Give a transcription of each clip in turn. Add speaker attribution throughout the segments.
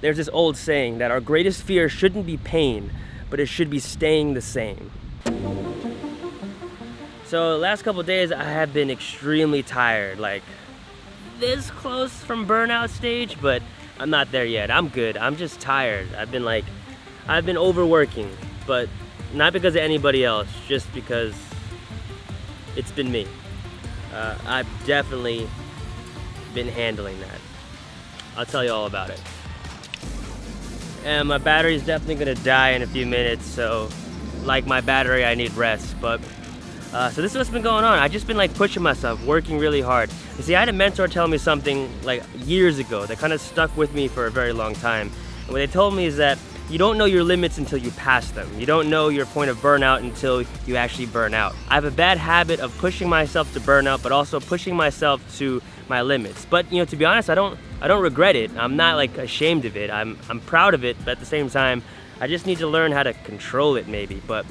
Speaker 1: there's this old saying that our greatest fear shouldn't be pain, but it should be staying the same. So the last couple days I have been extremely tired, like this close from burnout stage, but I'm not there yet. I'm good. I'm just tired. I've been overworking, but not because of anybody else, just because it's been me. I've definitely been handling that. I'll tell you all about it. And my battery's definitely gonna die in a few minutes, so like my battery, I need rest. But so this is what's been going on. I've just been like pushing myself, working really hard. You see, I had a mentor tell me something like years ago that kind of stuck with me for a very long time. And what they told me is that you don't know your limits until you pass them. You don't know your point of burnout until you actually burn out. I have a bad habit of pushing myself to burnout, but also pushing myself to my limits. But you know, to be honest, I don't regret it. I'm not like ashamed of it. I'm proud of it, but at the same time, I just need to learn how to control it maybe. But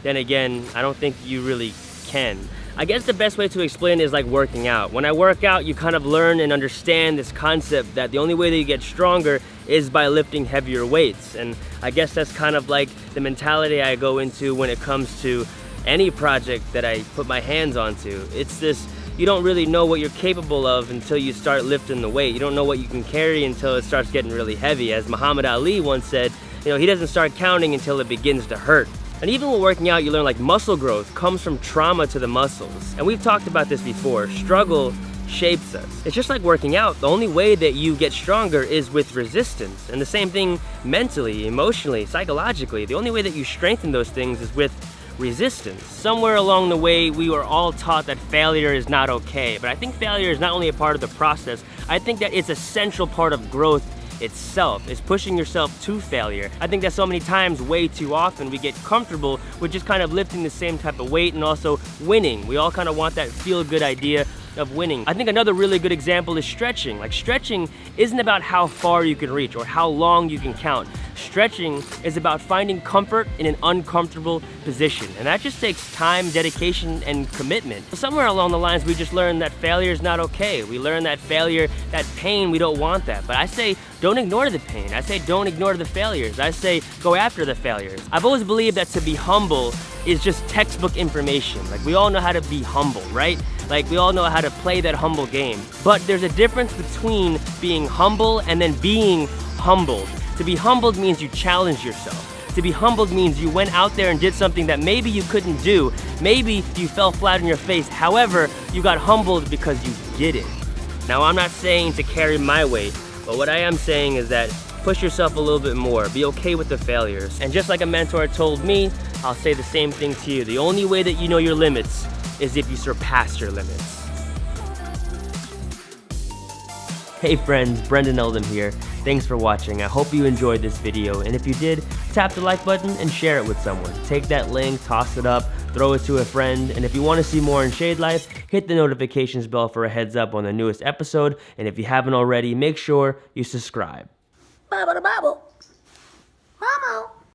Speaker 1: then again, I don't think you really can. I guess the best way to explain it is like working out. When I work out, you kind of learn and understand this concept that the only way that you get stronger is by lifting heavier weights. And I guess that's kind of like the mentality I go into when it comes to any project that I put my hands onto. It's this, you don't really know what you're capable of until you start lifting the weight. You don't know what you can carry until it starts getting really heavy. As Muhammad Ali once said, you know, he doesn't start counting until it begins to hurt. And even when working out, you learn like muscle growth comes from trauma to the muscles. And we've talked about this before. Struggle shapes us. It's just like working out. The only way that you get stronger is with resistance. And the same thing mentally, emotionally, psychologically. The only way that you strengthen those things is with resistance. Somewhere along the way, we were all taught that failure is not okay. But I think failure is not only a part of the process, I think that it's a central part of growth itself, is pushing yourself to failure. I think that so many times, way too often, we get comfortable with just kind of lifting the same type of weight and also winning. We all kind of want that feel-good idea of winning. I think another really good example is stretching. Like, stretching isn't about how far you can reach or how long you can count. Stretching is about finding comfort in an uncomfortable position. And that just takes time, dedication, and commitment. Somewhere along the lines, we just learned that failure is not okay. We learn that failure, that pain, we don't want that. But I say, don't ignore the pain. I say, don't ignore the failures. I say, go after the failures. I've always believed that to be humble is just textbook information. Like, we all know how to be humble, right? Like, we all know how to play that humble game. But there's a difference between being humble and then being humbled. To be humbled means you challenge yourself. To be humbled means you went out there and did something that maybe you couldn't do. Maybe you fell flat on your face. However, you got humbled because you did it. Now, I'm not saying to carry my weight, but what I am saying is that push yourself a little bit more. Be okay with the failures. And just like a mentor told me, I'll say the same thing to you. The only way that you know your limits is if you surpass your limits. Hey friends, Brendan Eldom here. Thanks for watching. I hope you enjoyed this video, and if you did, tap the like button and share it with someone. Take that link, toss it up, throw it to a friend, and if you want to see more in Shade Life, hit the notifications bell for a heads up on the newest episode, and if you haven't already, make sure you subscribe.
Speaker 2: Bubble, bubble. Mama.